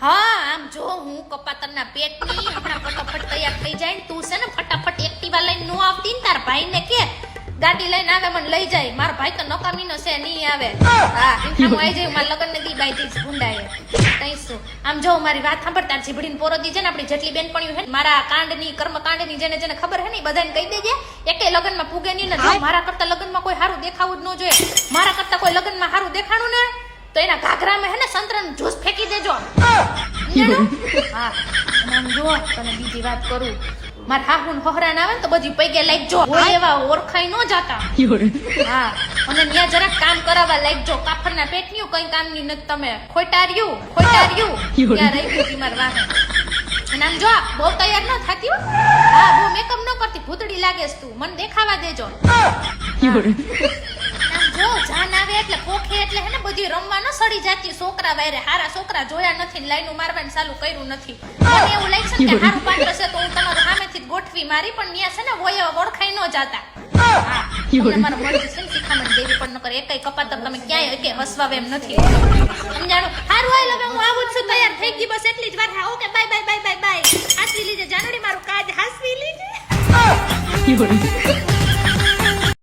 હા આમ જો હું કપાતરના પેટની હમણાં ફટાફટ તૈયાર થઈ જાય ને તું છે ને ફટાફટ એક્ટિવા લઈને નો આવતી ને તાર ભાઈને કે ગાડી લઈને આવે મને લઈ જાય મારો ભાઈ તો નકામીનો છે નહીં આવે હા ઇન્ખામો આવી જાય મારા લગન ને દી બાઈ દીસ ભૂંડાય તઈ શું આમ જો મારી વાત સાંભળતા જીભડીને પોરોદી છે ને આપણી જેટલી બેનપણીઓ છે મારા કાંડની કર્મકાંડની જેને જેને ખબર છે ને બધાને કહી દેજે એકે લગનમાં પૂગે નહીં ને જો મારા કરતા લગનમાં કોઈ સારું દેખાવું જ ન જોઈએ મારા કરતા કોઈ લગનમાં સારું દેખાણું ને તો એના ઘાઘરામાં હે ને સંતરાનું જ્યુસ ફેંકી દેજો હા આમ જો તને બીજી વાત કરું માર હાહુન હોહરાન આવે ને તો બધી પૈગે લાગજો એવા ઓળખાઈ ન જાતા હા અને ન્યા જરાક કામ કરાવવા લાગજો કાફરના પેટન્યું કઈ કામની નથી તમે ખોટાર્યું ત્યાં રહી ગયું માર વાહે અને આમ જો બહુ તૈયાર ન થાતી હો હા બહુ મેકઅપ ન કરતી ભૂતડી લાગેસ તું મને દેખાવા દેજો જો જાન આવે એટલે પોખે એટલે હે ને બધી રમવા ન સડી જાતી છોકરા વાયરે હારા છોકરા જોયા નથી લાઈનો મારવાનું ચાલુ કર્યું નથી મને એવું લાગશે કે હારું પાત્ર છે તો હું તમારા સામેથી ગોઠવી મારી પણ ન્યા છે ને વોય ઓળખાઈ ન જાતા હા તમને મારો મરજી છે ને શિખામણ દેવી પણ ન કરે એકઈ કપાતર તમે ક્યાંય એકે હસવા એમ નથી સમજાણું હારું આઈ લવે હું આવું જ છું તૈયાર થઈ ગઈ બસ એટલી જ વાત હા okay bye bye bye bye bye હાસવી લીજે જાનડી મારું કાજ હાસવી લીજે